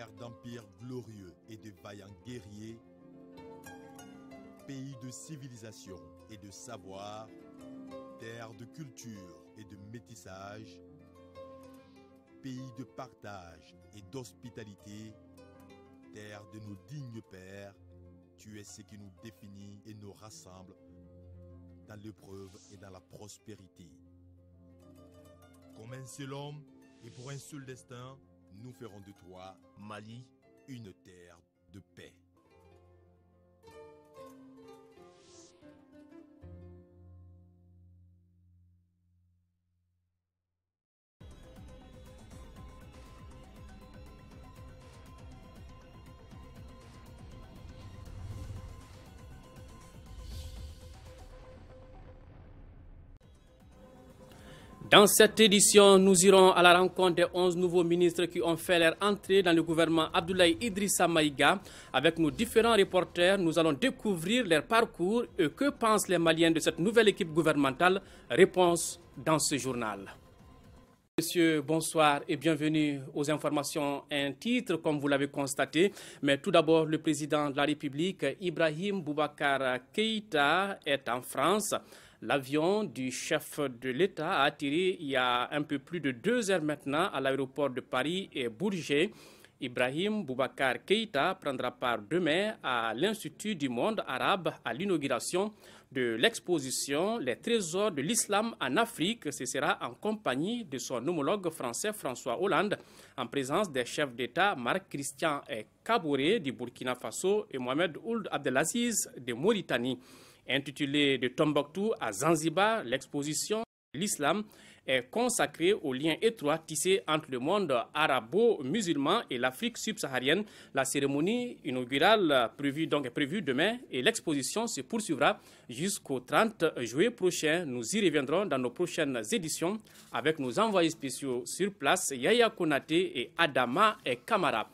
Terre d'empires glorieux et de vaillants guerriers, pays de civilisation et de savoir, terre de culture et de métissage, pays de partage et d'hospitalité, terre de nos dignes pères, tu es ce qui nous définit et nous rassemble dans l'épreuve et dans la prospérité. Comme un seul homme et pour un seul destin, nous ferons de toi, Mali, une terre de paix. Dans cette édition, nous irons à la rencontre des 11 nouveaux ministres qui ont fait leur entrée dans le gouvernement Abdoulaye Idrissa Maïga. Avec nos différents reporters, nous allons découvrir leur parcours et que pensent les Maliens de cette nouvelle équipe gouvernementale. Réponse dans ce journal. Messieurs, bonsoir et bienvenue aux informations. Un titre, comme vous l'avez constaté. Mais tout d'abord, le président de la République, Ibrahim Boubacar Keïta, est en France. L'avion du chef de l'État a atterri il y a un peu plus de 2 heures maintenant à l'aéroport de Paris et Bourget. Ibrahim Boubacar Keïta prendra part demain à l'Institut du monde arabe à l'inauguration de l'exposition Les trésors de l'islam en Afrique. Ce sera en compagnie de son homologue français François Hollande, en présence des chefs d'État Marc-Christian Kaboré du Burkina Faso et Mohamed Ould Abdelaziz de Mauritanie. Intitulée de Tombouctou à Zanzibar, l'exposition L'islam est consacrée aux liens étroits tissés entre le monde arabo-musulman et l'Afrique subsaharienne. La cérémonie inaugurale est prévue demain et l'exposition se poursuivra jusqu'au 30 juillet prochain. Nous y reviendrons dans nos prochaines éditions avec nos envoyés spéciaux sur place, Yaya Konaté et Adama et Kamara.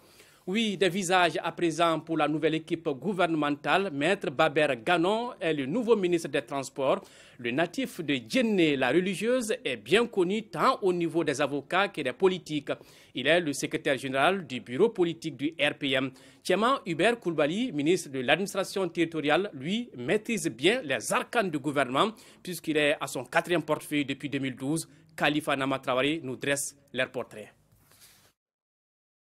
Oui, des visages à présent pour la nouvelle équipe gouvernementale. Maître Baber Ganon est le nouveau ministre des Transports. Le natif de Djenné, la religieuse, est bien connu tant au niveau des avocats que des politiques. Il est le secrétaire général du bureau politique du RPM. Tcheman Hubert Koulibaly, ministre de l'administration territoriale, lui, maîtrise bien les arcanes du gouvernement puisqu'il est à son 4e portefeuille depuis 2012. Khalifa Nama Traoré nous dresse leur portrait.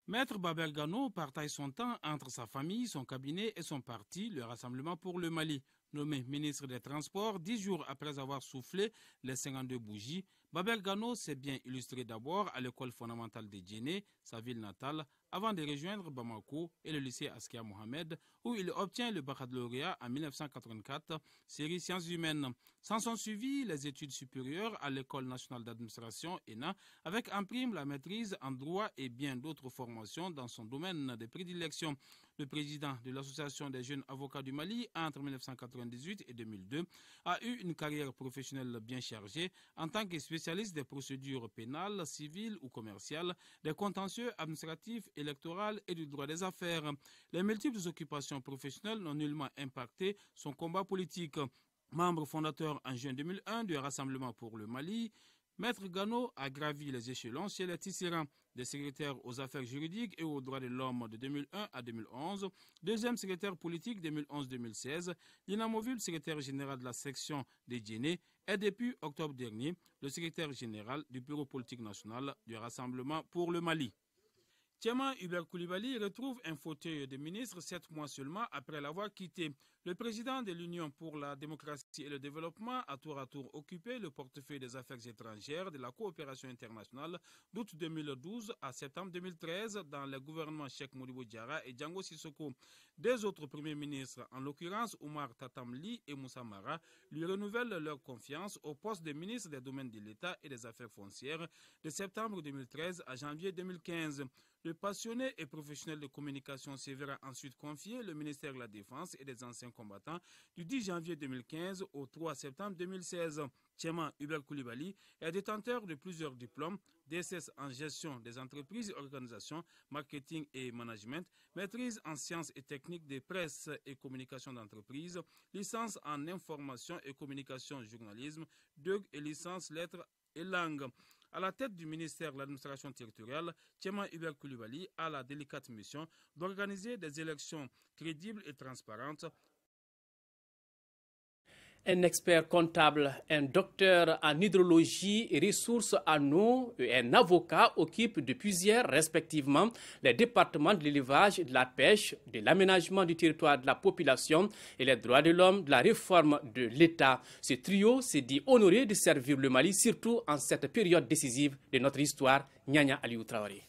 Maître Baber Ganon partage son temps entre sa famille, son cabinet et son parti, le Rassemblement pour le Mali. Nommé ministre des Transports, 10 jours après avoir soufflé les 52 bougies, Baber Ganon s'est bien illustré d'abord à l'école fondamentale de Djenné, sa ville natale, avant de rejoindre Bamako et le lycée Askia Mohamed, où il obtient le baccalauréat en 1984, série sciences humaines. S'en sont suivis les études supérieures à l'École nationale d'administration, ENA, avec en prime la maîtrise en droit et bien d'autres formations dans son domaine de prédilection. Le président de l'Association des jeunes avocats du Mali, entre 1998 et 2002, a eu une carrière professionnelle bien chargée en tant que spécialiste des procédures pénales, civiles ou commerciales, des contentieux administratifs, électoraux et du droit des affaires. Les multiples occupations professionnelles n'ont nullement impacté son combat politique. Membre fondateur en juin 2001 du Rassemblement pour le Mali, Maître Ganon a gravi les échelons chez les Tisserands, des secrétaires aux affaires juridiques et aux droits de l'homme de 2001 à 2011, deuxième secrétaire politique 2011-2016, l'inamovible secrétaire général de la section des Djenné et depuis octobre dernier, le secrétaire général du bureau politique national du Rassemblement pour le Mali. Tcheman Hubert Koulibaly retrouve un fauteuil de ministre 7 mois seulement après l'avoir quitté. Le président de l'Union pour la démocratie et le développement a tour à tour occupé le portefeuille des affaires étrangères de la coopération internationale d'août 2012 à septembre 2013 dans le gouvernement Cheikh Modibo Diarra et Django Sissoko. Deux autres premiers ministres, en l'occurrence Oumar Tatamli et Moussa Mara, lui renouvellent leur confiance au poste de ministre des domaines de l'État et des affaires foncières de septembre 2013 à janvier 2015. Le passionné et professionnel de communication se verra ensuite confier le ministère de la Défense et des anciens combattants du 10 janvier 2015 au 3 septembre 2016. Tcheman Hubert Koulibaly est détenteur de plusieurs diplômes, DSS en gestion des entreprises et organisations, marketing et management, maîtrise en sciences et techniques de presse et communication d'entreprise, licence en information et communication journalisme, DEUG et licence lettres et langues. À la tête du ministère de l'administration territoriale, Thiema Hubert Coulibaly a la délicate mission d'organiser des élections crédibles et transparentes. Un expert comptable, un docteur en hydrologie et ressources en eau et un avocat occupent depuis hier respectivement les départements de l'élevage, de la pêche, de l'aménagement du territoire de la population et les droits de l'homme, de la réforme de l'État. Ce trio s'est dit honoré de servir le Mali, surtout en cette période décisive de notre histoire. Nyanya Aliou Traoré.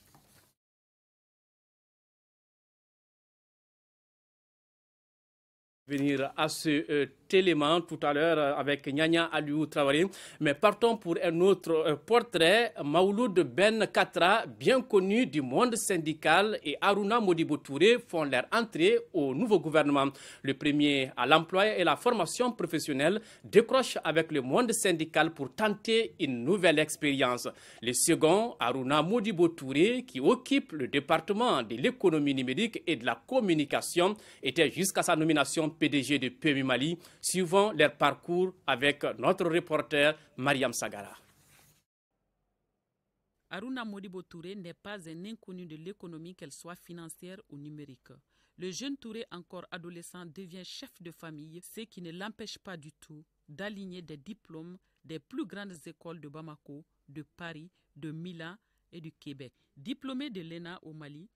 Venir à ce élément tout à l'heure avec Nyanya Aliou Traoré. Mais partons pour un autre portrait. Mawloud Ben Katra, bien connu du monde syndical, et Aruna Modibo Touré font leur entrée au nouveau gouvernement. Le premier à l'emploi et la formation professionnelle décroche avec le monde syndical pour tenter une nouvelle expérience. Le second, Aruna Modibo Touré, qui occupe le département de l'économie numérique et de la communication, était jusqu'à sa nomination PDG de PMI Mali. Suivons leur parcours avec notre reporter Mariam Sagara. Aruna Modibo Touré n'est pas un inconnu de l'économie, qu'elle soit financière ou numérique. Le jeune Touré, encore adolescent, devient chef de famille, ce qui ne l'empêche pas du tout d'aligner des diplômes des plus grandes écoles de Bamako, de Paris, de Milan et du Québec. Diplômé de l'ENA au Mali,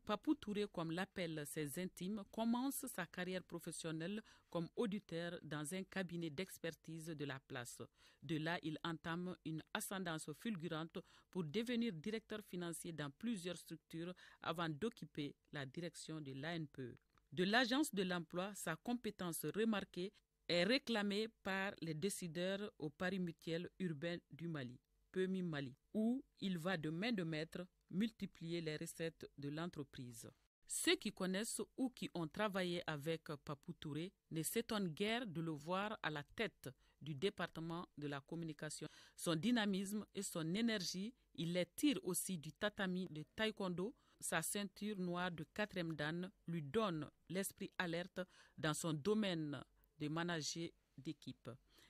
Papou Touré, comme l'appellent ses intimes, commence sa carrière professionnelle comme auditeur dans un cabinet d'expertise de la place. De là, il entame une ascendance fulgurante pour devenir directeur financier dans plusieurs structures avant d'occuper la direction de l'ANPE. De l'Agence de l'emploi, sa compétence remarquée est réclamée par les décideurs au Paris mutuel urbain du Mali, PMI Mali, où il va de main de maître multiplier les recettes de l'entreprise. Ceux qui connaissent ou qui ont travaillé avec Papou Touré ne s'étonnent guère de le voir à la tête du département de la communication. Son dynamisme et son énergie, il les tire aussi du tatami de taekwondo. Sa ceinture noire de 4e dan lui donne l'esprit alerte dans son domaine de manager d'équipe.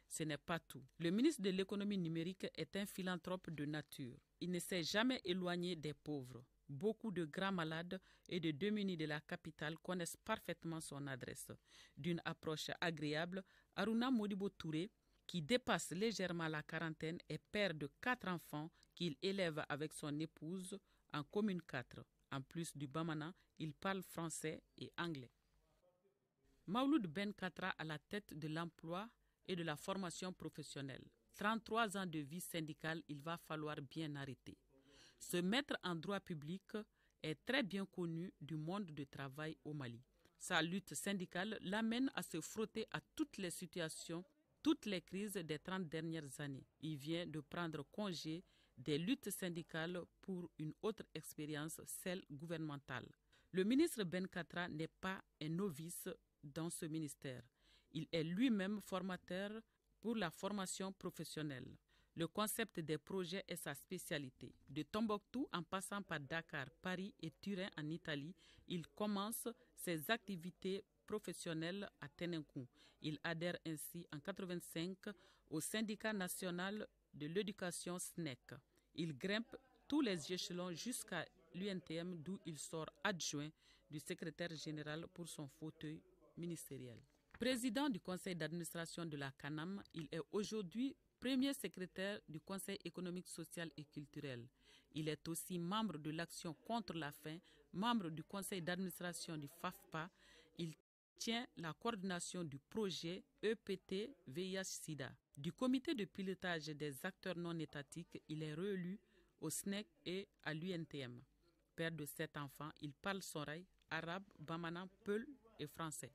Ce n'est pas tout. Le ministre de l'économie numérique est un philanthrope de nature. Il ne s'est jamais éloigné des pauvres. Beaucoup de grands malades et de démunis de la capitale connaissent parfaitement son adresse. D'une approche agréable, Aruna Modibo Touré, qui dépasse légèrement la quarantaine, est père de 4 enfants qu'il élève avec son épouse en commune 4. En plus du bamana, il parle français et anglais. Mawloud Ben Katra à la tête de l'emploi et de la formation professionnelle. 33 ans de vie syndicale, il va falloir bien arrêter. Ce maître en droit public est très bien connu du monde du travail au Mali. Sa lutte syndicale l'amène à se frotter à toutes les situations, toutes les crises des 30 dernières années. Il vient de prendre congé des luttes syndicales pour une autre expérience, celle gouvernementale. Le ministre Ben Katra n'est pas un novice dans ce ministère. Il est lui-même formateur pour la formation professionnelle. Le concept des projets est sa spécialité. De Tombouctou en passant par Dakar, Paris et Turin en Italie, il commence ses activités professionnelles à Ténenkou. Il adhère ainsi en 1985 au syndicat national de l'éducation SNEC. Il grimpe tous les échelons jusqu'à l'UNTM, d'où il sort adjoint du secrétaire général pour son fauteuil ministériel. Président du conseil d'administration de la CANAM, il est aujourd'hui premier secrétaire du conseil économique, social et culturel. Il est aussi membre de l'action contre la faim, membre du conseil d'administration du FAFPA. Il tient la coordination du projet EPT VIH-Sida. Du comité de pilotage des acteurs non étatiques, il est réélu au SNEC et à l'UNTM. Père de 7 enfants, il parle soraï, arabe, bamana, peul et français.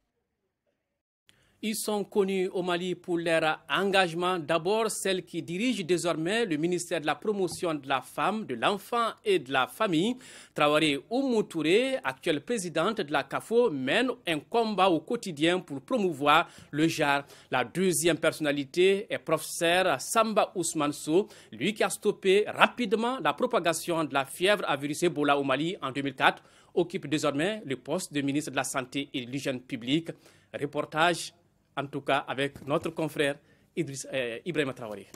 Ils sont connus au Mali pour leur engagement. D'abord, celle qui dirige désormais le ministère de la promotion de la femme, de l'enfant et de la famille. Traoré Oumou Touré, actuelle présidente de la CAFO, mène un combat au quotidien pour promouvoir le genre. La deuxième personnalité est professeur Samba Ousmane Sow, lui qui a stoppé rapidement la propagation de la fièvre à virus Ebola au Mali en 2004, occupe désormais le poste de ministre de la Santé et de l'Hygiène publique. Reportage en tout cas avec notre confrère Ibrahima Traoré.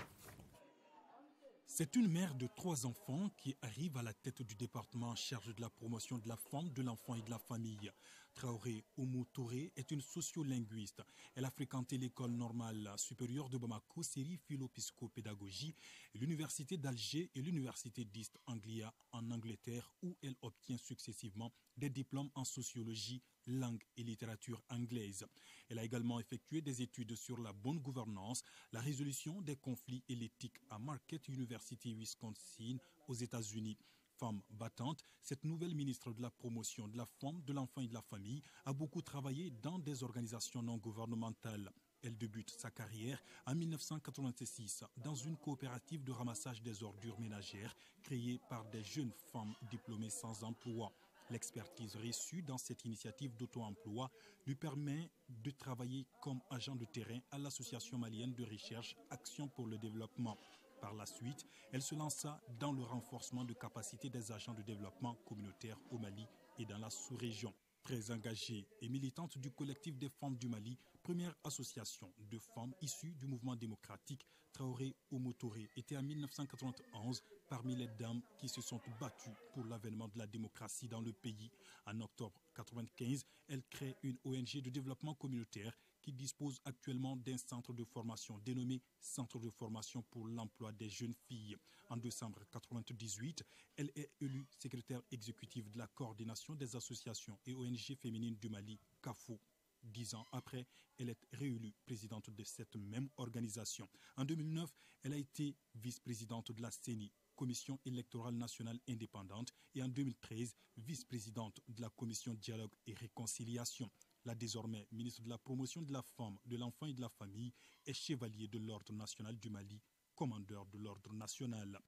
C'est une mère de 3 enfants qui arrive à la tête du département en charge de la promotion de la femme, de l'enfant et de la famille. Traoré Oumou Touré est une sociolinguiste. Elle a fréquenté l'école normale supérieure de Bamako, série philo-psychopédagogie, l'université d'Alger et l'université d'East Anglia en Angleterre, où elle obtient successivement des diplômes en sociologie, langue et littérature anglaise. Elle a également effectué des études sur la bonne gouvernance, la résolution des conflits et l'éthique à Marquette University, Wisconsin, aux États-Unis. Femme battante, cette nouvelle ministre de la promotion de la femme, de l'enfant et de la famille a beaucoup travaillé dans des organisations non gouvernementales. Elle débute sa carrière en 1986 dans une coopérative de ramassage des ordures ménagères créée par des jeunes femmes diplômées sans emploi. L'expertise reçue dans cette initiative d'auto-emploi lui permet de travailler comme agent de terrain à l'association malienne de recherche Action pour le développement. Par la suite, elle se lança dans le renforcement de capacités des agents de développement communautaire au Mali et dans la sous-région. Très engagée et militante du collectif des femmes du Mali, première association de femmes issues du mouvement démocratique, Traoré Oumou Touré était en 1991 parmi les dames qui se sont battues pour l'avènement de la démocratie dans le pays. En octobre 1995, elle crée une ONG de développement communautaire qui dispose actuellement d'un centre de formation dénommé Centre de formation pour l'emploi des jeunes filles. En décembre 1998, elle est élue secrétaire exécutive de la coordination des associations et ONG féminines du Mali, CAFO. 10 ans après, elle est réélue présidente de cette même organisation. En 2009, elle a été vice-présidente de la CENI, Commission électorale nationale indépendante, et en 2013, vice-présidente de la Commission dialogue et réconciliation. La désormais ministre de la promotion de la femme, de l'enfant et de la famille est chevalier de l'ordre national du Mali, commandeur de l'ordre national.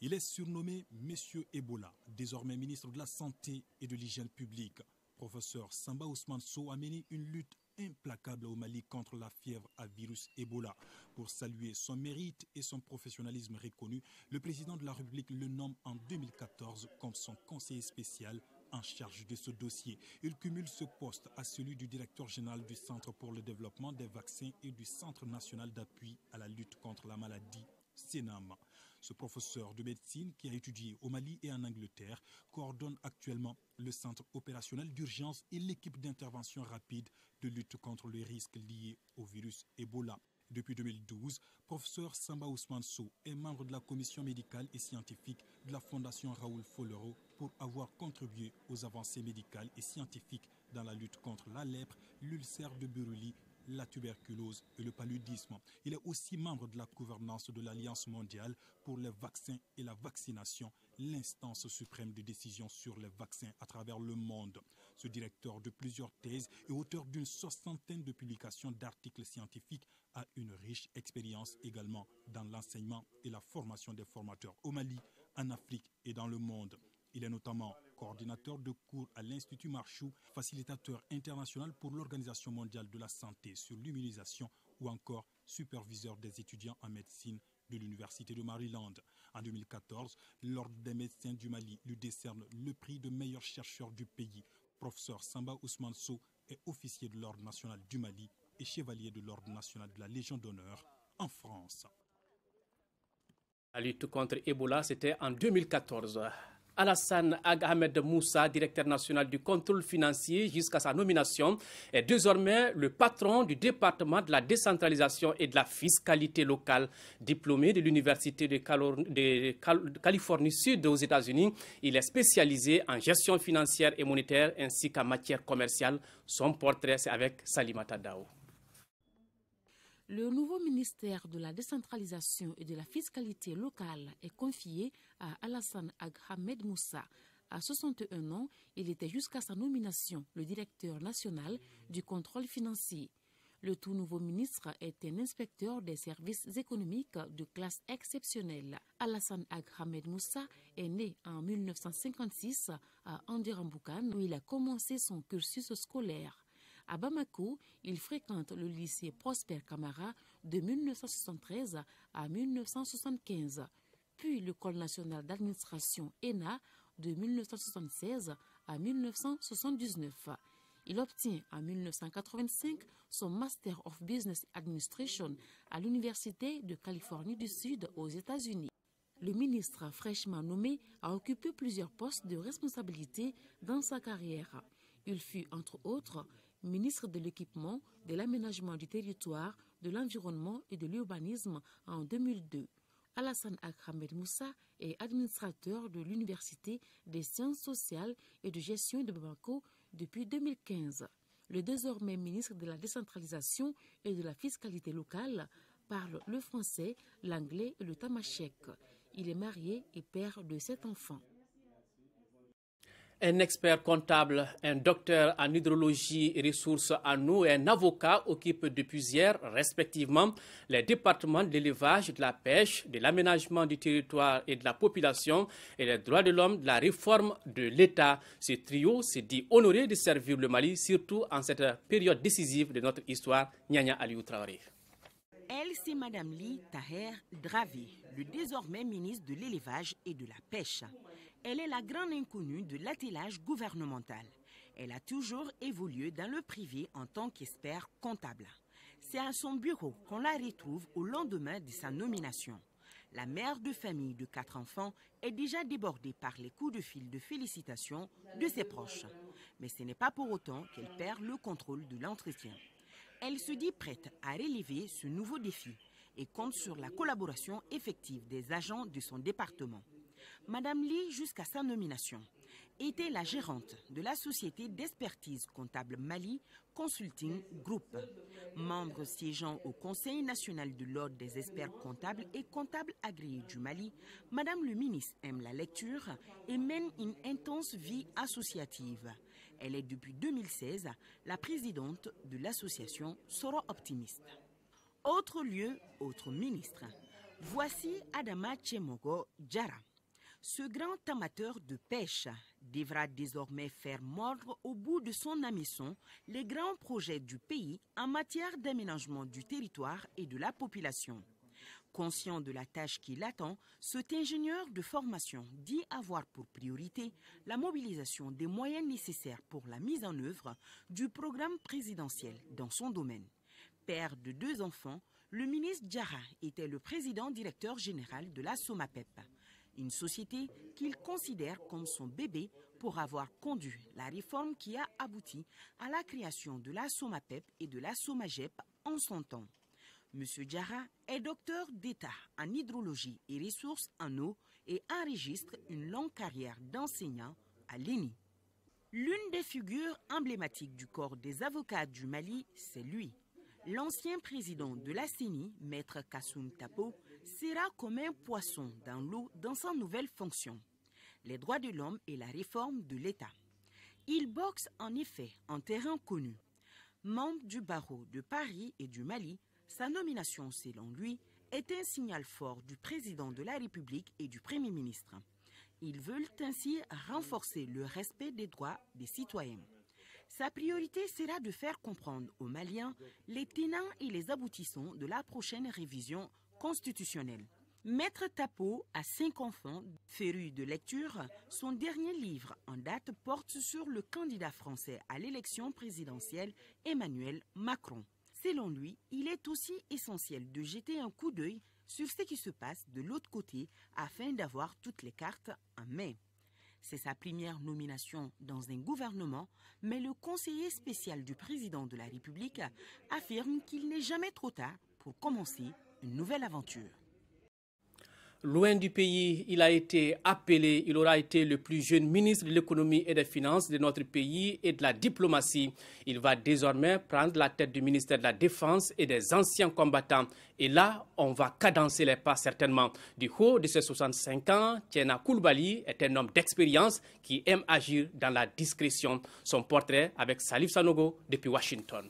Il est surnommé Monsieur Ebola, désormais ministre de la Santé et de l'Hygiène publique. Professeur Samba Ousmane Sow a mené une lutte implacable au Mali contre la fièvre à virus Ebola. Pour saluer son mérite et son professionnalisme reconnu, le président de la République le nomme en 2014 comme son conseiller spécial en charge de ce dossier. Il cumule ce poste à celui du directeur général du Centre pour le développement des vaccins et du Centre national d'appui à la lutte contre la maladie, CENAM. Ce professeur de médecine qui a étudié au Mali et en Angleterre coordonne actuellement le centre opérationnel d'urgence et l'équipe d'intervention rapide de lutte contre les risques liés au virus Ebola. Depuis 2012, professeur Samba Ousmane Sow est membre de la commission médicale et scientifique de la Fondation Raoul Folero pour avoir contribué aux avancées médicales et scientifiques dans la lutte contre la lèpre, l'ulcère de Buruli, la tuberculose et le paludisme. Il est aussi membre de la gouvernance de l'Alliance mondiale pour les vaccins et la vaccination, l'instance suprême de décision sur les vaccins à travers le monde. Ce directeur de plusieurs thèses et auteur d'une 60aine de publications d'articles scientifiques a une riche expérience également dans l'enseignement et la formation des formateurs au Mali, en Afrique et dans le monde. Il est notamment coordinateur de cours à l'Institut Marchou, facilitateur international pour l'Organisation mondiale de la santé sur l'immunisation ou encore superviseur des étudiants en médecine de l'Université de Maryland. En 2014, l'Ordre des médecins du Mali lui décerne le prix de meilleur chercheur du pays. Professeur Samba Ousmane Sow est officier de l'Ordre national du Mali et chevalier de l'Ordre national de la Légion d'honneur en France. La lutte contre Ebola, c'était en 2014. Alassane Ag Ahmed Moussa, directeur national du contrôle financier jusqu'à sa nomination, est désormais le patron du département de la décentralisation et de la fiscalité locale. Diplômé de l'Université de Californie Sud aux États-Unis, il est spécialisé en gestion financière et monétaire ainsi qu'en matière commerciale. Son portrait, c'est avec Salimata Dao. Le nouveau ministère de la décentralisation et de la fiscalité locale est confié à Alassane Ag Ahmed Moussa. À 61 ans, il était jusqu'à sa nomination le directeur national du contrôle financier. Le tout nouveau ministre est un inspecteur des services économiques de classe exceptionnelle. Alassane Ag Ahmed Moussa est né en 1956 à Andiramboukan où il a commencé son cursus scolaire. À Bamako, il fréquente le lycée Prosper Camara de 1973 à 1975, puis l'École nationale d'administration ENA de 1976 à 1979. Il obtient en 1985 son Master of Business Administration à l'Université de Californie du Sud aux États-Unis. Le ministre fraîchement nommé a occupé plusieurs postes de responsabilité dans sa carrière. Il fut, entre autres, ministre de l'Équipement, de l'Aménagement du territoire, de l'Environnement et de l'Urbanisme en 2002. Alassane Ahmed Moussa est administrateur de l'Université des sciences sociales et de gestion de Bamako depuis 2015. Le désormais ministre de la décentralisation et de la fiscalité locale parle le français, l'anglais et le tamashek. Il est marié et père de 7 enfants. Un expert comptable, un docteur en hydrologie et ressources en eau et un avocat occupent depuis hier, respectivement, les départements de l'élevage, de la pêche, de l'aménagement du territoire et de la population et les droits de l'homme, de la réforme de l'État. Ce trio se dit honoré de servir le Mali, surtout en cette période décisive de notre histoire. Nyanya Aliou Traoré. Elle, c'est Mme Ly Taher Dravé, le désormais ministre de l'Élevage et de la Pêche. Elle est la grande inconnue de l'attelage gouvernemental. Elle a toujours évolué dans le privé en tant qu'expert comptable. C'est à son bureau qu'on la retrouve au lendemain de sa nomination. La mère de famille de 4 enfants est déjà débordée par les coups de fil de félicitations de ses proches. Mais ce n'est pas pour autant qu'elle perd le contrôle de l'entretien. Elle se dit prête à relever ce nouveau défi et compte sur la collaboration effective des agents de son département. Madame Ly, jusqu'à sa nomination, était la gérante de la société d'expertise comptable Mali Consulting Group. Membre siégeant au Conseil national de l'Ordre des experts comptables et comptables agréés du Mali, Madame le ministre aime la lecture et mène une intense vie associative. Elle est depuis 2016 la présidente de l'association Soro Optimiste. Autre lieu, autre ministre. Voici Adama Tchemogo Diarra. Ce grand amateur de pêche devra désormais faire mordre au bout de son hameçon les grands projets du pays en matière d'aménagement du territoire et de la population. Conscient de la tâche qui l'attend, cet ingénieur de formation dit avoir pour priorité la mobilisation des moyens nécessaires pour la mise en œuvre du programme présidentiel dans son domaine. Père de 2 enfants, le ministre Diarra était le président directeur général de la SOMAPEP, une société qu'il considère comme son bébé pour avoir conduit la réforme qui a abouti à la création de la SOMAPEP et de la SOMAGEP en son temps. M. Diarra est docteur d'État en hydrologie et ressources en eau et enregistre une longue carrière d'enseignant à l'ENI. L'une des figures emblématiques du corps des avocats du Mali, c'est lui. L'ancien président de la CENI, Maître Kassoum Tapo, sera comme un poisson dans l'eau dans sa nouvelle fonction, les droits de l'homme et la réforme de l'État. Il boxe en effet en terrain connu. Membre du barreau de Paris et du Mali, sa nomination, selon lui, est un signal fort du président de la République et du Premier ministre. Ils veulent ainsi renforcer le respect des droits des citoyens. Sa priorité sera de faire comprendre aux Maliens les tenants et les aboutissants de la prochaine révision constitutionnelle. Maître Tapo a 5 enfants, férus de lecture. Son dernier livre en date porte sur le candidat français à l'élection présidentielle Emmanuel Macron. Selon lui, il est aussi essentiel de jeter un coup d'œil sur ce qui se passe de l'autre côté afin d'avoir toutes les cartes en main. C'est sa première nomination dans un gouvernement, mais le conseiller spécial du président de la République affirme qu'il n'est jamais trop tard pour commencer une nouvelle aventure. Loin du pays, il aura été le plus jeune ministre de l'économie et des finances de notre pays et de la diplomatie. Il va désormais prendre la tête du ministère de la Défense et des anciens combattants. Et là, on va cadencer les pas certainement. Du haut de ses 65 ans, Tiena Koulibaly est un homme d'expérience qui aime agir dans la discrétion. Son portrait avec Salif Sanogo depuis Washington.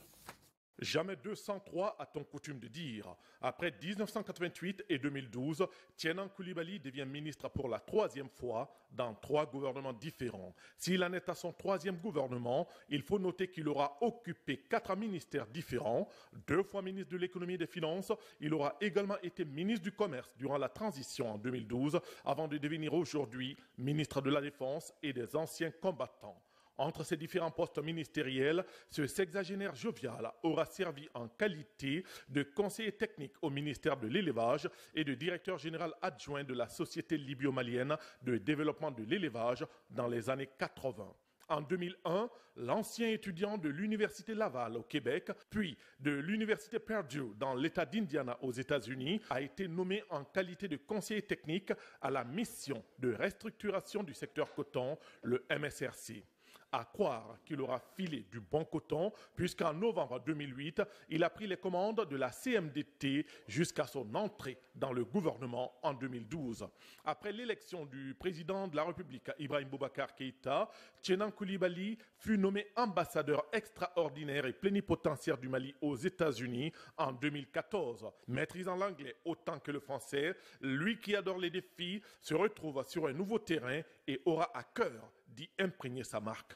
Jamais 203, a-t-on coutume de dire. Après 1988 et 2012, Tienan Koulibaly devient ministre pour la 3e fois dans 3 gouvernements différents. S'il en est à son 3e gouvernement, il faut noter qu'il aura occupé 4 ministères différents, 2 fois ministre de l'économie et des finances. Il aura également été ministre du commerce durant la transition en 2012, avant de devenir aujourd'hui ministre de la Défense et des anciens combattants. Entre ces différents postes ministériels, ce sexagénaire jovial aura servi en qualité de conseiller technique au ministère de l'Élevage et de directeur général adjoint de la Société libyo-malienne de développement de l'élevage dans les années 80. En 2001, l'ancien étudiant de l'Université Laval au Québec, puis de l'Université Purdue dans l'État d'Indiana aux États-Unis, a été nommé en qualité de conseiller technique à la mission de restructuration du secteur coton, le MSRC. À croire qu'il aura filé du bon coton, puisqu'en novembre 2008, il a pris les commandes de la CMDT jusqu'à son entrée dans le gouvernement en 2012. Après l'élection du président de la République, Ibrahim Boubacar Keïta, Tchenan Coulibaly fut nommé ambassadeur extraordinaire et plénipotentiaire du Mali aux États-Unis en 2014. Maîtrisant l'anglais autant que le français, lui qui adore les défis se retrouve sur un nouveau terrain et aura à cœur d'y imprégner sa marque.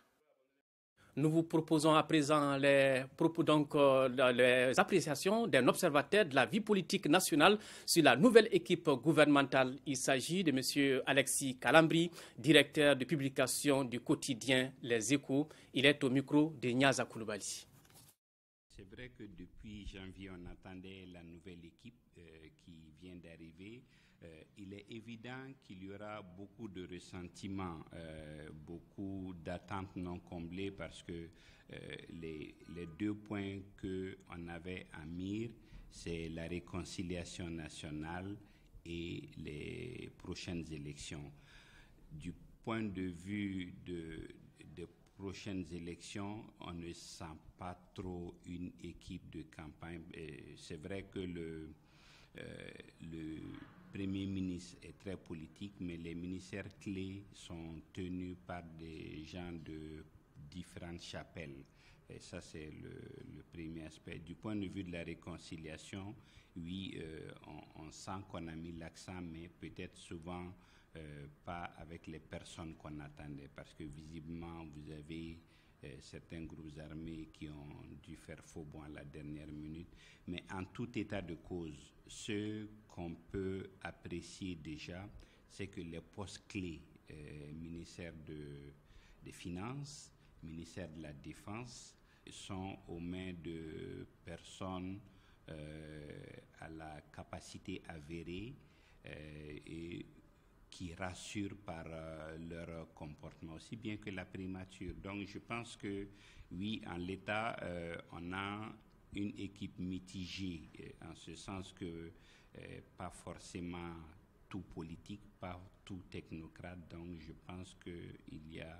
Nous vous proposons à présent les appréciations d'un observateur de la vie politique nationale sur la nouvelle équipe gouvernementale. Il s'agit de M. Alexis Kalambri, directeur de publication du quotidien Les Échos. Il est au micro de Niaza Koulibaly. C'est vrai que depuis janvier, on attendait la nouvelle équipe qui vient d'arriver. Il est évident qu'il y aura beaucoup de ressentiments, beaucoup d'attentes non comblées parce que les deux points qu'on avait à mire, c'est la réconciliation nationale et les prochaines élections. Du point de vue des prochaines élections, on ne sent pas trop une équipe de campagne. C'est vrai que le Premier ministre est très politique, mais les ministères clés sont tenus par des gens de différentes chapelles. Et ça, c'est le premier aspect. Du point de vue de la réconciliation, oui, on sent qu'on a mis l'accent, mais peut-être souvent pas avec les personnes qu'on attendait, parce que visiblement, vous avez certains groupes armés qui ont dû faire faux bond à la dernière minute. Mais en tout état de cause, ce qu'on peut apprécier déjà, c'est que les postes clés, ministère des Finances, ministère de la Défense, sont aux mains de personnes à la capacité avérée et qui rassurent par leur comportement, aussi bien que la primature. Donc je pense que oui, en l'état, on a une équipe mitigée, en ce sens que pas forcément tout politique, pas tout technocrate. Donc je pense qu'il y a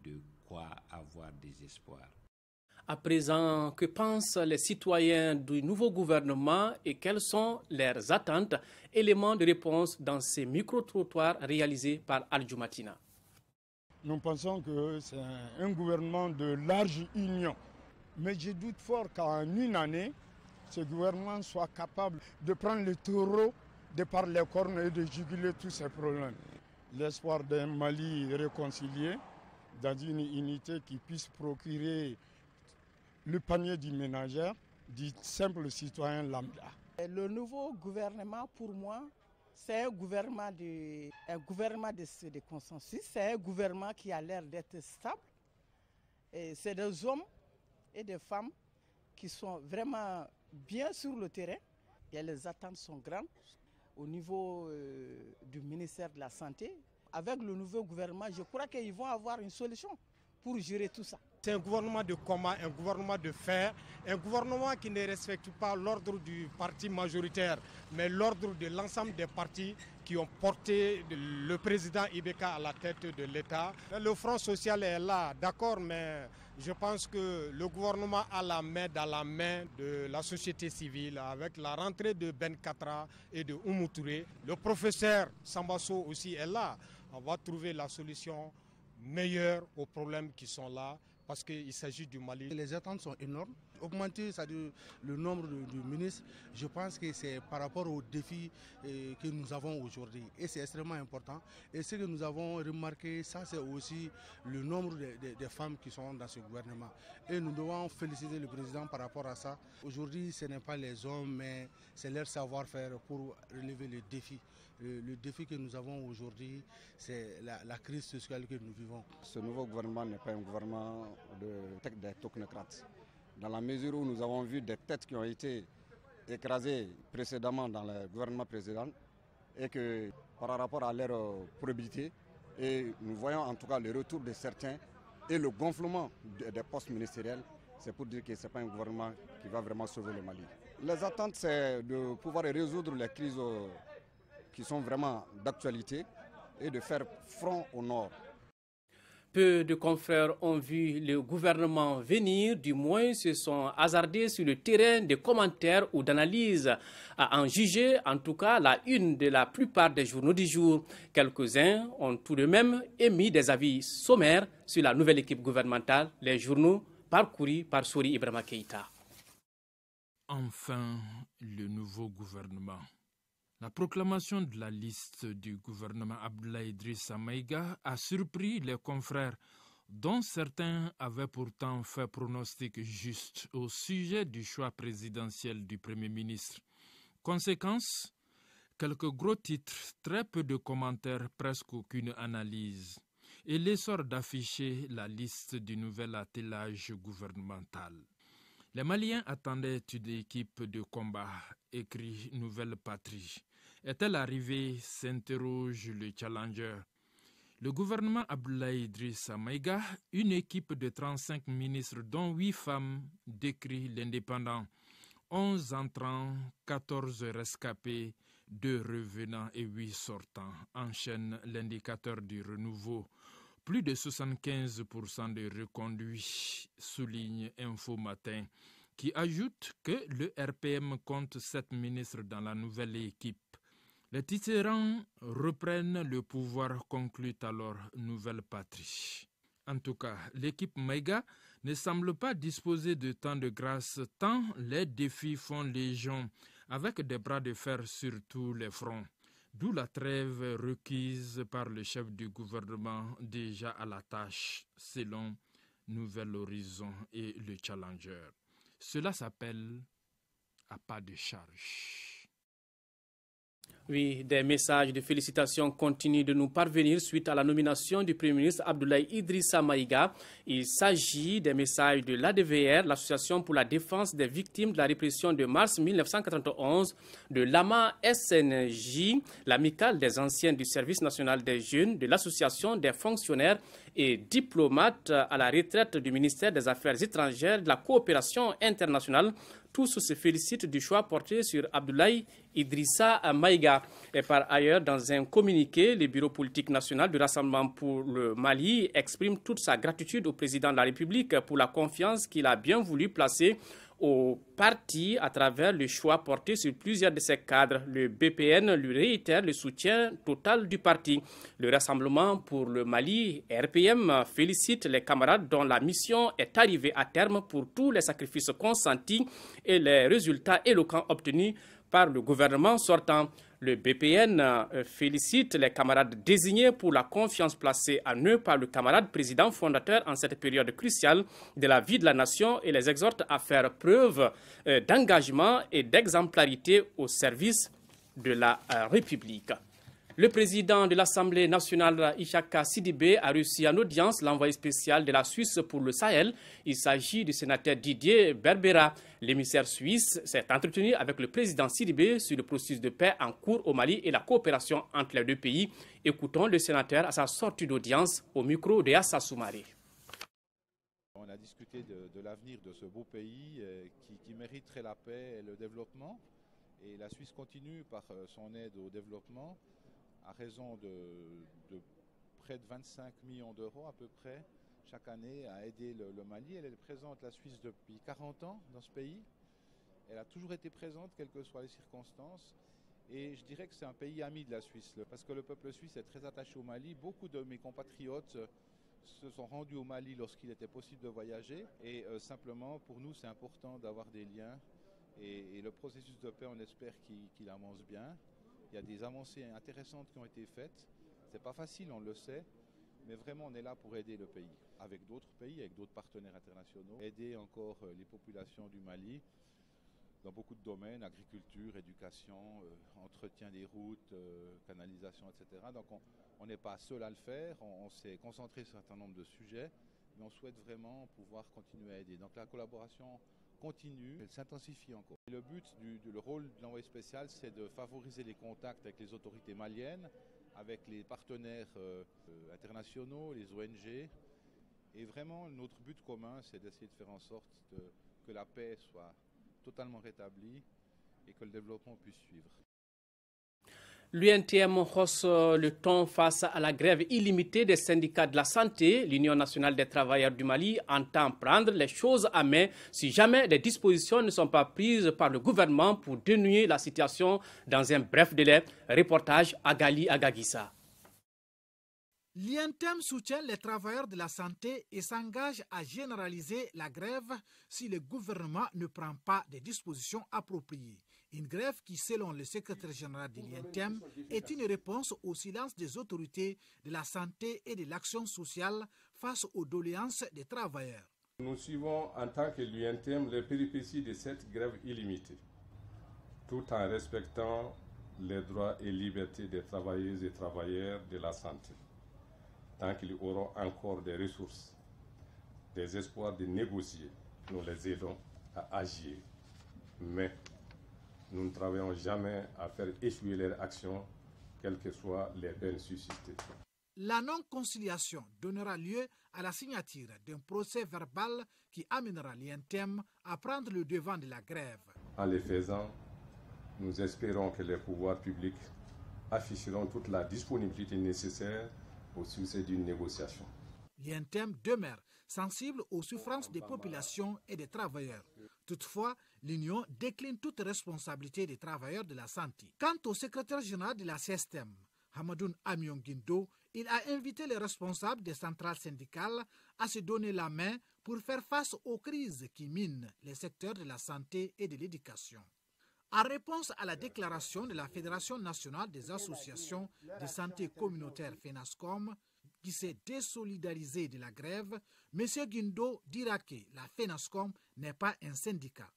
de quoi avoir des espoirs. À présent, que pensent les citoyens du nouveau gouvernement et quelles sont leurs attentes? Éléments de réponse dans ces micro-trottoirs réalisés par Al-Jumatina. Nous pensons que c'est un gouvernement de large union. Mais je doute fort qu'en une année, ce gouvernement soit capable de prendre le taureau de par les cornes et de juguler tous ces problèmes. L'espoir d'un Mali réconcilié dans une unité qui puisse procurer le panier du ménagère, du simple citoyen lambda. Le nouveau gouvernement, pour moi, c'est un gouvernement de consensus, c'est un gouvernement qui a l'air d'être stable. C'est des hommes et des femmes qui sont vraiment bien sur le terrain. Et les attentes sont grandes au niveau du ministère de la Santé. Avec le nouveau gouvernement, je crois qu'ils vont avoir une solution pour gérer tout ça. C'est un gouvernement de combat, un gouvernement de fer, un gouvernement qui ne respecte pas l'ordre du parti majoritaire, mais l'ordre de l'ensemble des partis qui ont porté le président Ibeka à la tête de l'État. Le Front social est là, d'accord, mais je pense que le gouvernement a la main dans la main de la société civile avec la rentrée de Ben Katra et de Oumou Touré. Le professeur Sambasso aussi est là. On va trouver la solution meilleure aux problèmes qui sont là, parce qu'il s'agit du Mali. Les attentes sont énormes. Augmenter le nombre de ministres, je pense que c'est par rapport aux défis que nous avons aujourd'hui. Et c'est extrêmement important. Et ce que nous avons remarqué, ça c'est aussi le nombre de femmes qui sont dans ce gouvernement. Et nous devons féliciter le président par rapport à ça. Aujourd'hui, ce n'est pas les hommes, mais c'est leur savoir-faire pour relever les défis Le défi que nous avons aujourd'hui, c'est la crise sociale que nous vivons. Ce nouveau gouvernement n'est pas un gouvernement des technocrates. Dans la mesure où nous avons vu des têtes qui ont été écrasées précédemment dans le gouvernement précédent et que par rapport à leur probité, et nous voyons en tout cas le retour de certains et le gonflement des postes ministériels, c'est pour dire que ce n'est pas un gouvernement qui va vraiment sauver le Mali. Les attentes, c'est de pouvoir résoudre les crises qui sont vraiment d'actualité et de faire front au nord. Peu de confrères ont vu le gouvernement venir, du moins se sont hasardés sur le terrain de commentaires ou d'analyses. À en juger, en tout cas, la une de la plupart des journaux du jour. Quelques-uns ont tout de même émis des avis sommaires sur la nouvelle équipe gouvernementale, les journaux parcourus par Souri Ibrahima Keïta. Enfin, le nouveau gouvernement. La proclamation de la liste du gouvernement Abdoulaye Idrissa Maïga a surpris les confrères, dont certains avaient pourtant fait pronostic juste au sujet du choix présidentiel du Premier ministre. Conséquence, quelques gros titres, très peu de commentaires, presque aucune analyse, et l'essor d'afficher la liste du nouvel attelage gouvernemental. Les Maliens attendaient une équipe de combat, écrit Nouvelle Patrie. Est-elle arrivée, s'interroge le Challenger. Le gouvernement Abdoulaye Idrissa Maïga, une équipe de 35 ministres dont 8 femmes, décrit l'Indépendant. 11 entrants, 14 rescapés, 2 revenants et 8 sortants, enchaîne l'indicateur du renouveau. Plus de 75% de reconduits, souligne Info Matin, qui ajoute que le RPM compte 7 ministres dans la nouvelle équipe. Les titérans reprennent le pouvoir, conclut alors Nouvelle Patrie. En tout cas, l'équipe Maïga ne semble pas disposer de temps de grâce tant les défis font légion, avec des bras de fer sur tous les fronts. D'où la trêve requise par le chef du gouvernement déjà à la tâche, selon Nouvel Horizon et le Challenger. Cela s'appelle à pas de charge. Oui, des messages de félicitations continuent de nous parvenir suite à la nomination du Premier ministre Abdoulaye Idrissa Maïga. Il s'agit des messages de l'ADVR, l'Association pour la défense des victimes de la répression de mars 1991, de l'AMA SNJ, l'Amicale des anciens du Service national des jeunes, de l'Association des fonctionnaires et diplomates à la retraite du ministère des Affaires étrangères, de la coopération internationale. Tous se félicitent du choix porté sur Abdoulaye Idrissa Maïga. Et par ailleurs, dans un communiqué, le Bureau politique national du Rassemblement pour le Mali exprime toute sa gratitude au président de la République pour la confiance qu'il a bien voulu placer au parti à travers le choix porté sur plusieurs de ses cadres. Le BPN lui réitère le soutien total du parti. Le Rassemblement pour le Mali, RPM, félicite les camarades dont la mission est arrivée à terme pour tous les sacrifices consentis et les résultats éloquents obtenus par le gouvernement sortant. Le BPN félicite les camarades désignés pour la confiance placée en eux par le camarade président fondateur en cette période cruciale de la vie de la nation et les exhorte à faire preuve d'engagement et d'exemplarité au service de la République. Le président de l'Assemblée nationale, Ishaka Sidibé, a reçu en audience l'envoyé spécial de la Suisse pour le Sahel. Il s'agit du sénateur Didier Berbera. L'émissaire suisse s'est entretenu avec le président Sidibé sur le processus de paix en cours au Mali et la coopération entre les deux pays. Écoutons le sénateur à sa sortie d'audience au micro de Assa Soumaré. On a discuté de l'avenir de ce beau pays qui mériterait la paix et le développement. Et la Suisse continue par son aide au développement à raison de près de 25 millions d'euros à peu près chaque année à aider le Mali. Elle est présente, la Suisse, depuis 40 ans dans ce pays. Elle a toujours été présente, quelles que soient les circonstances. Et je dirais que c'est un pays ami de la Suisse, parce que le peuple suisse est très attaché au Mali. Beaucoup de mes compatriotes se sont rendus au Mali lorsqu'il était possible de voyager. Et simplement, pour nous, c'est important d'avoir des liens. Et le processus de paix, on espère qu'il avance bien. Il y a des avancées intéressantes qui ont été faites. C'est pas facile, on le sait, mais vraiment on est là pour aider le pays, avec d'autres pays, avec d'autres partenaires internationaux, aider encore les populations du Mali dans beaucoup de domaines, agriculture, éducation, entretien des routes, canalisation, etc. Donc on n'est pas seul à le faire, on s'est concentré sur un certain nombre de sujets, mais on souhaite vraiment pouvoir continuer à aider. Donc la collaboration continue, elle s'intensifie encore. Et le but le rôle de l'envoyé spécial, c'est de favoriser les contacts avec les autorités maliennes, avec les partenaires internationaux, les ONG. Et vraiment, notre but commun, c'est d'essayer de faire en sorte que la paix soit totalement rétablie et que le développement puisse suivre. L'UNTM hausse le ton face à la grève illimitée des syndicats de la santé. L'Union nationale des travailleurs du Mali entend prendre les choses à main si jamais des dispositions ne sont pas prises par le gouvernement pour dénouer la situation dans un bref délai. Reportage Agali Agagissa. L'INTM soutient les travailleurs de la santé et s'engage à généraliser la grève si le gouvernement ne prend pas des dispositions appropriées. Une grève qui, selon le secrétaire général de l'INTM, est une réponse au silence des autorités de la santé et de l'action sociale face aux doléances des travailleurs. Nous suivons en tant que l'UNTM les péripéties de cette grève illimitée, tout en respectant les droits et libertés des travailleuses et travailleurs de la santé. Tant qu'ils auront encore des ressources, des espoirs de négocier, nous les aidons à agir. Mais nous ne travaillons jamais à faire échouer leurs actions, quelles que soient les peines suscitées. La non-conciliation donnera lieu à la signature d'un procès verbal qui amènera l'INTM à prendre le devant de la grève. En le faisant, nous espérons que les pouvoirs publics afficheront toute la disponibilité nécessaire au succès d'une négociation. L'INTM demeure sensible aux souffrances des populations et des travailleurs. Toutefois, l'Union décline toute responsabilité des travailleurs de la santé. Quant au secrétaire général de la CSTM, Hamadoun Amion Guindo, il a invité les responsables des centrales syndicales à se donner la main pour faire face aux crises qui minent les secteurs de la santé et de l'éducation. En réponse à la déclaration de la Fédération nationale des associations de santé communautaire FENASCOM, qui s'est désolidarisée de la grève, M. Guindo dira que la FENASCOM n'est pas un syndicat.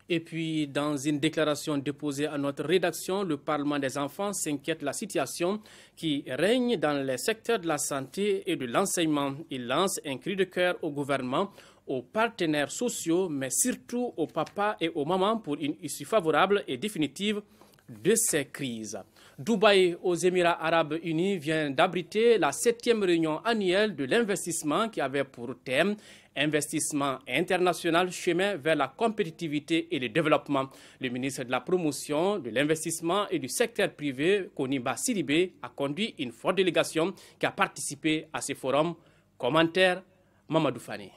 Et puis, dans une déclaration déposée à notre rédaction, le Parlement des enfants s'inquiète de la situation qui règne dans les secteurs de la santé et de l'enseignement. Il lance un cri de cœur au gouvernement, aux partenaires sociaux, mais surtout aux papas et aux mamans pour une issue favorable et définitive de ces crises. Dubaï, aux Émirats arabes unis, vient d'abriter la 7e réunion annuelle de l'investissement qui avait pour thème investissement international, chemin vers la compétitivité et le développement. Le ministre de la Promotion, de l'Investissement et du secteur privé, Koniba Sidibé, a conduit une forte délégation qui a participé à ce forum. Commentaire, Mamadou Fane.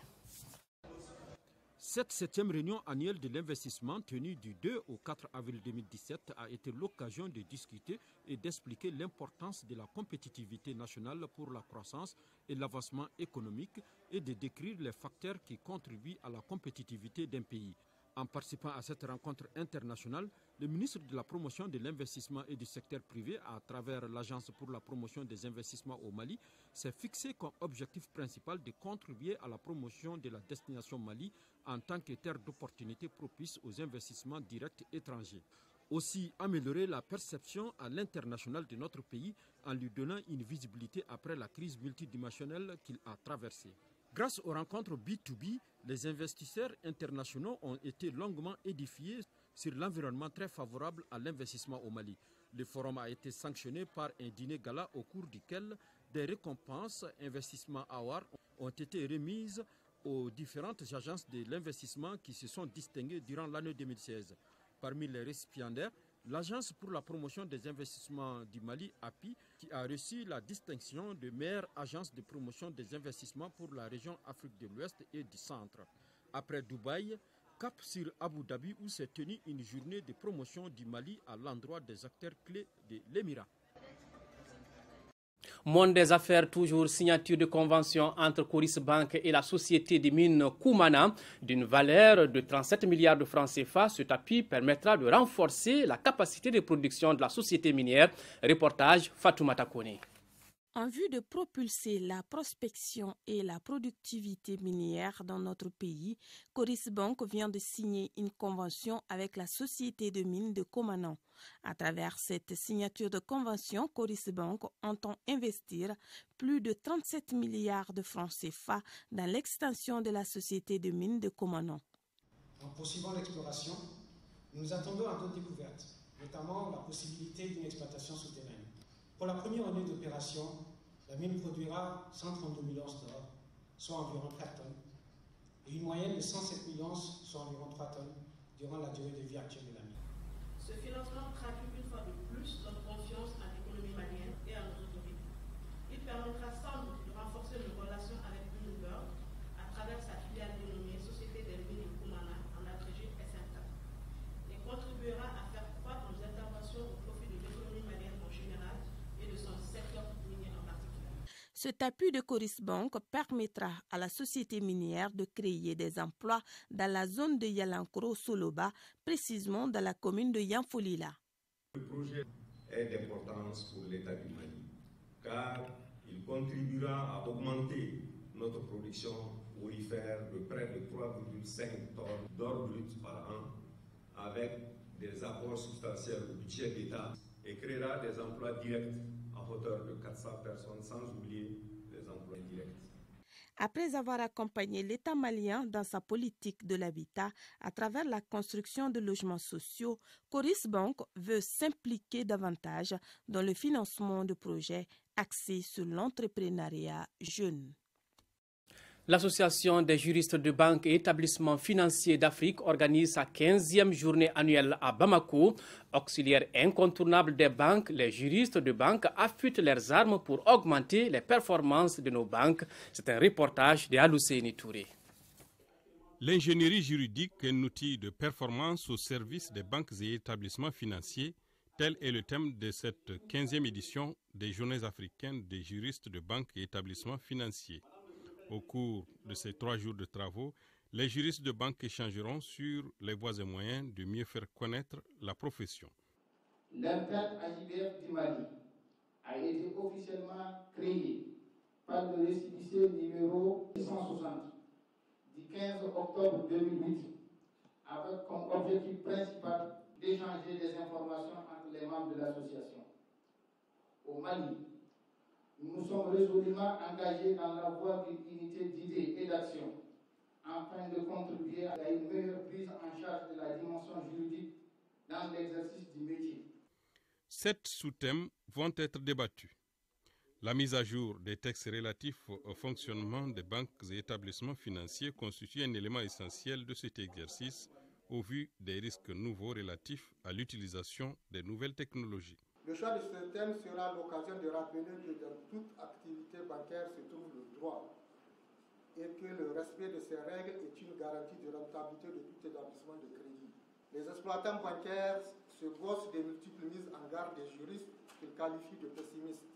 Cette 7e réunion annuelle de l'investissement tenue du 2 au 4 avril 2017 a été l'occasion de discuter et d'expliquer l'importance de la compétitivité nationale pour la croissance et l'avancement économique et de décrire les facteurs qui contribuent à la compétitivité d'un pays. En participant à cette rencontre internationale, le ministre de la Promotion de l'Investissement et du secteur privé, à travers l'Agence pour la promotion des investissements au Mali, s'est fixé comme objectif principal de contribuer à la promotion de la destination Mali en tant que terre d'opportunités propice aux investissements directs étrangers. Aussi, améliorer la perception à l'international de notre pays en lui donnant une visibilité après la crise multidimensionnelle qu'il a traversée. Grâce aux rencontres B2B, les investisseurs internationaux ont été longuement édifiés sur l'environnement très favorable à l'investissement au Mali. Le forum a été sanctionné par un dîner gala au cours duquel des récompenses Investissement Award ont été remises aux différentes agences de l'investissement qui se sont distinguées durant l'année 2016. Parmi les récipiendaires, l'Agence pour la promotion des investissements du Mali, API, qui a reçu la distinction de meilleure agence de promotion des investissements pour la région Afrique de l'Ouest et du Centre. Après Dubaï, cap sur Abu Dhabi où s'est tenue une journée de promotion du Mali à l'endroit des acteurs clés de l'Émirat. Monde des affaires, toujours signature de convention entre Coris Bank et la société des mines Koumana d'une valeur de 37 milliards de francs CFA. Cet appui permettra de renforcer la capacité de production de la société minière. Reportage Fatoumata Kone. En vue de propulser la prospection et la productivité minière dans notre pays, Coris Bank vient de signer une convention avec la société de mines de Komanan. À travers cette signature de convention, Coris Bank entend investir plus de 37 milliards de francs CFA dans l'extension de la société de mines de Komanan. En poursuivant l'exploration, nous attendons à d'autres découvertes, notamment la possibilité d'une exploitation souterraine. Pour la première année d'opération, la mine produira 132 000 onces d'or, soit environ 4 tonnes, et une moyenne de 107 000 onces, soit environ 3 tonnes, durant la durée de vie actuelle de la mine. Ce financement traduit une fois de plus notre confiance en l'économie malienne et en nos autorités. Il permettra sans doute de renforcer nos relations avec Bloomberg à travers sa filiale dénommée Société des mines de Koumana en agrégé SMK et contribuera à faire croître nos interventions au profit de l'économie malienne en général et de son secteur minier en particulier. Cet appui de Coris Bank permettra à la société minière de créer des emplois dans la zone de Yalankoro-Soloba, précisément dans la commune de Yanfolila. Le projet est d'importance pour l'État du Mali, car il contribuera à augmenter notre production aurifère de près de 3,5 tonnes d'or brut par an, avec des apports substantiels au budget d'État, et créera des emplois directs à hauteur de 400 personnes, sans oublier les emplois indirects. Après avoir accompagné l'État malien dans sa politique de l'habitat à travers la construction de logements sociaux, Coris Bank veut s'impliquer davantage dans le financement de projets axés sur l'entrepreneuriat jeune. L'Association des juristes de banques et établissements financiers d'Afrique organise sa 15e journée annuelle à Bamako. Auxiliaires incontournables des banques, les juristes de banque affûtent leurs armes pour augmenter les performances de nos banques. C'est un reportage de Alousseni Touré. L'ingénierie juridique est un outil de performance au service des banques et établissements financiers. Tel est le thème de cette 15e édition des Journées africaines des juristes de banques et établissements financiers. Au cours de ces 3 jours de travaux, les juristes de banque échangeront sur les voies et moyens de mieux faire connaître la profession. L'INPET AJBF du Mali a été officiellement créé par le récépissé numéro 660 du 15 octobre 2008 avec comme objectif principal d'échanger des informations entre les membres de l'association. Au Mali, nous nous sommes résolument engagés dans la voie d'une unité d'idées et d'action afin de contribuer à une meilleure prise en charge de la dimension juridique dans l'exercice du métier. 7 sous-thèmes vont être débattus. La mise à jour des textes relatifs au fonctionnement des banques et établissements financiers constitue un élément essentiel de cet exercice au vu des risques nouveaux relatifs à l'utilisation des nouvelles technologies. Le choix de ce thème sera l'occasion de rappeler que dans toute activité bancaire se trouve le droit et que le respect de ces règles est une garantie de rentabilité de tout établissement de crédit. Les exploitants bancaires se gossent des multiples mises en garde des juristes qu'ils qualifient de pessimistes.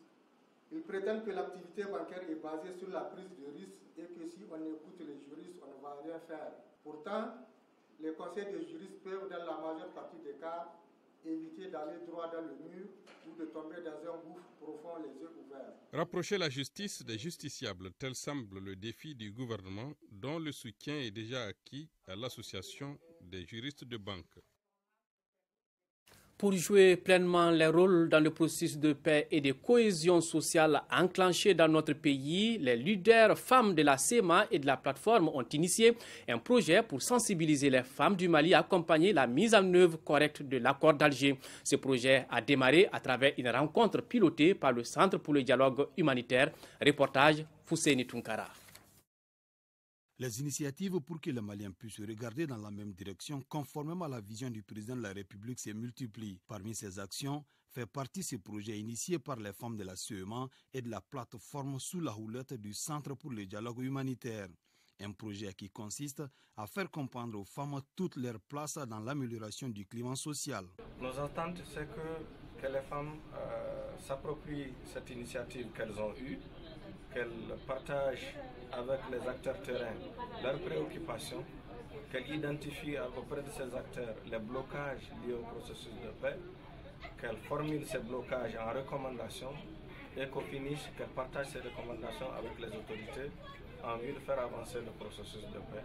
Ils prétendent que l'activité bancaire est basée sur la prise de risque et que si on écoute les juristes, on ne va rien faire. Pourtant, les conseils des juristes peuvent, dans la majeure partie des cas, éviter d'aller droit dans le mur ou de tomber dans un gouffre profond les yeux ouverts. Rapprocher la justice des justiciables, tel semble le défi du gouvernement dont le soutien est déjà acquis à l'association des juristes de banque. Pour jouer pleinement les rôles dans le processus de paix et de cohésion sociale enclenché dans notre pays, les leaders femmes de la CEMA et de la plateforme ont initié un projet pour sensibiliser les femmes du Mali à accompagner la mise en œuvre correcte de l'accord d'Alger. Ce projet a démarré à travers une rencontre pilotée par le Centre pour le dialogue humanitaire. Reportage Fousseini Tunkara. Les initiatives pour que les Maliens puissent regarder dans la même direction, conformément à la vision du président de la République, se multiplient. Parmi ces actions, fait partie ce projet initié par les femmes de la CEMA et de la plateforme sous la houlette du Centre pour le dialogue humanitaire. Un projet qui consiste à faire comprendre aux femmes toute leur place dans l'amélioration du climat social. Nos attentes, c'est que les femmes s'approprient cette initiative qu'elles ont eue, qu'elles partagent avec les acteurs terrains leurs préoccupations, qu'elles identifient auprès de ces acteurs les blocages liés au processus de paix, qu'elles formulent ces blocages en recommandations et qu'au finish, qu'elle partage ses recommandations avec les autorités en vue de faire avancer le processus de paix.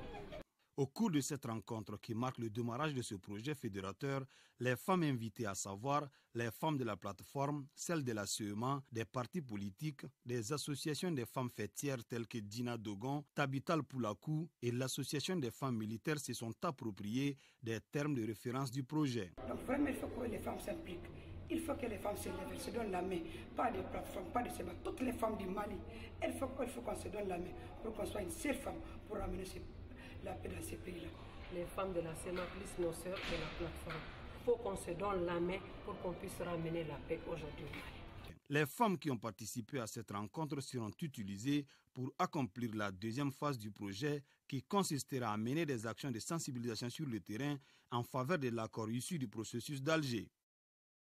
Au cours de cette rencontre qui marque le démarrage de ce projet fédérateur, les femmes invitées, à savoir les femmes de la plateforme, celles de la CEMA, des partis politiques, des associations des femmes fêtières telles que Dina Dogon, Tabital Poulakou et l'association des femmes militaires se sont appropriées des termes de référence du projet. Donc vraiment, il faut que les femmes s'impliquent. Il faut que les femmes se lèvent, se donnent la main, pas des plateformes, pas de CEMA. Toutes les femmes du Mali, il faut qu'on se donne la main pour qu'on soit une seule femme pour amener la paix dans ces pays-là. Les femmes de la CEMA plus nos sœurs de la plateforme. Il faut qu'on se donne la main pour qu'on puisse ramener la paix aujourd'hui. Les femmes qui ont participé à cette rencontre seront utilisées pour accomplir la deuxième phase du projet qui consistera à mener des actions de sensibilisation sur le terrain en faveur de l'accord issu du processus d'Alger.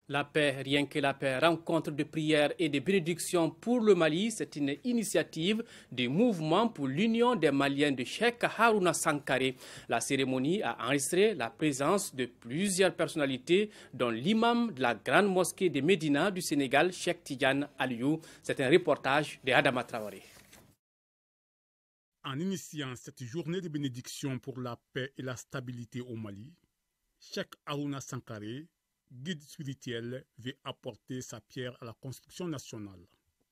La paix, rien que la paix, rencontre de prières et de bénédictions pour le Mali, c'est une initiative du mouvement pour l'union des Maliens de Cheikh Harouna Sankaré. La cérémonie a enregistré la présence de plusieurs personnalités, dont l'imam de la grande mosquée de Médina du Sénégal, Cheikh Tidiane Aliou. C'est un reportage de Adama Traoré. En initiant cette journée de bénédiction pour la paix et la stabilité au Mali, Cheikh Harouna Sankaré, guide spirituel, veut apporter sa pierre à la construction nationale.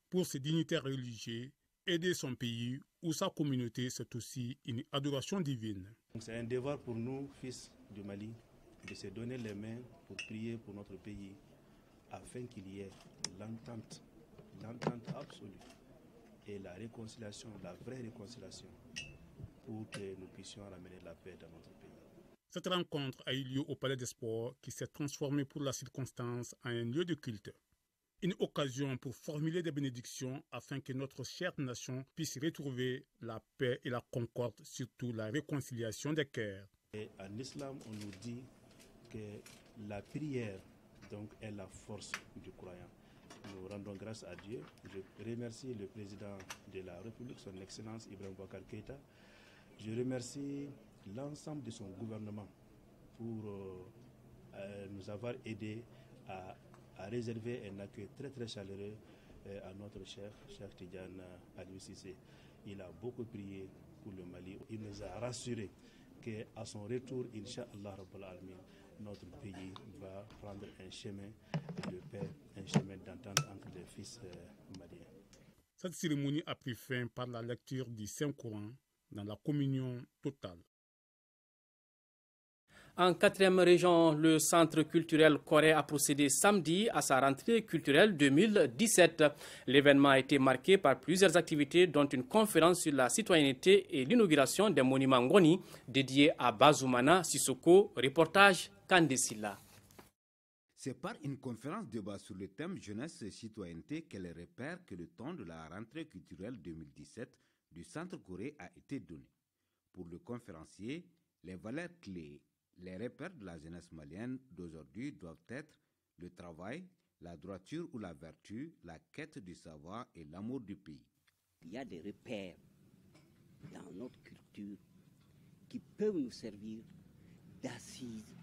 Pour ces dignitaires religieux, aider son pays ou sa communauté, c'est aussi une adoration divine. C'est un devoir pour nous, fils du Mali, de se donner les mains pour prier pour notre pays, afin qu'il y ait l'entente absolue et la réconciliation, la vraie réconciliation, pour que nous puissions ramener la paix dans notre pays. Cette rencontre a eu lieu au Palais des Sports qui s'est transformé pour la circonstance en un lieu de culte. Une occasion pour formuler des bénédictions afin que notre chère nation puisse retrouver la paix et la concorde, surtout la réconciliation des cœurs. Et en islam, on nous dit que la prière donc, est la force du croyant. Nous rendons grâce à Dieu. Je remercie le président de la République, son Excellence Ibrahim Boubacar Keïta. Je remercie l'ensemble de son gouvernement pour nous avoir aidés à réserver un accueil très très chaleureux à notre chef Tidiane Aliou Cissé. Il a beaucoup prié pour le Mali. Il nous a rassurés qu'à son retour, Inch'Allah Rabbal Alamin, notre pays va prendre un chemin de paix, un chemin d'entente entre les fils maliens. Cette cérémonie a pris fin par la lecture du Saint-Coran dans la communion totale. En 4e région, le Centre culturel Corée a procédé samedi à sa rentrée culturelle 2017. L'événement a été marqué par plusieurs activités, dont une conférence sur la citoyenneté et l'inauguration d'un monument Ngoni dédié à Bazoumana Sissoko. Reportage Kandesila. C'est par une conférence débat sur le thème jeunesse et citoyenneté qu'elle repère que le ton de la rentrée culturelle 2017 du Centre Corée a été donné. Pour le conférencier, les valeurs clés, les repères de la jeunesse malienne d'aujourd'hui doivent être le travail, la droiture ou la vertu, la quête du savoir et l'amour du pays. Il y a des repères dans notre culture qui peuvent nous servir d'assises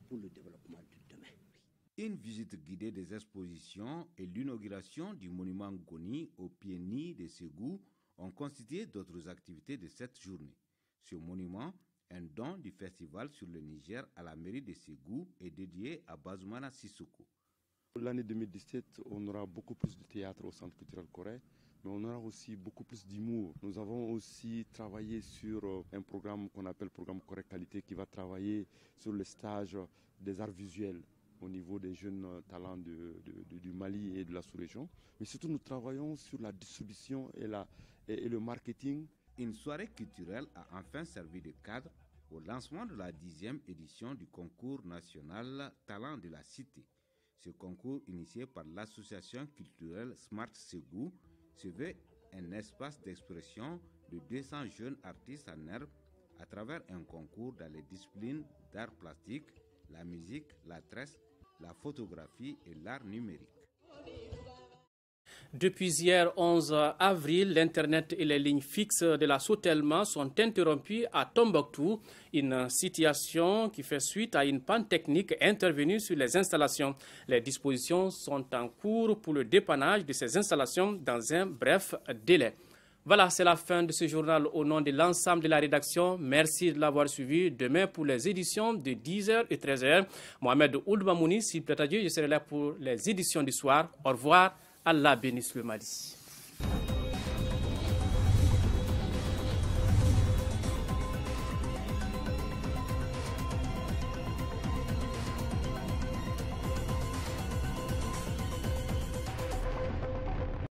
pour le développement du demain. Une visite guidée des expositions et l'inauguration du monument Ngoni au pied nid de Ségou ont constitué d'autres activités de cette journée. Ce monument, un don du festival sur le Niger à la mairie de Ségou, est dédié à Bazoumana Sissoko. L'année 2017, on aura beaucoup plus de théâtre au Centre culturel Corée, mais on aura aussi beaucoup plus d'humour. Nous avons aussi travaillé sur un programme qu'on appelle Programme Corée Qualité, qui va travailler sur le stage des arts visuels au niveau des jeunes talents du Mali et de la sous-région. Mais surtout, nous travaillons sur la distribution et le marketing. Une soirée culturelle a enfin servi de cadre au lancement de la 10e édition du concours national Talent de la Cité. Ce concours, initié par l'association culturelle Smart Ségou, se veut un espace d'expression de 200 jeunes artistes en herbe à travers un concours dans les disciplines d'art plastique, la musique, la tresse, la photographie et l'art numérique. Depuis hier 11 avril, l'Internet et les lignes fixes de la Sotelma sont interrompues à Tombouctou, une situation qui fait suite à une panne technique intervenue sur les installations. Les dispositions sont en cours pour le dépannage de ces installations dans un bref délai. Voilà, c'est la fin de ce journal au nom de l'ensemble de la rédaction. Merci de l'avoir suivi. Demain pour les éditions de 10h et 13h. Mohamed Oulbamouni, s'il plaît à Dieu, je serai là pour les éditions du soir. Au revoir. Allah bénisse le Mali.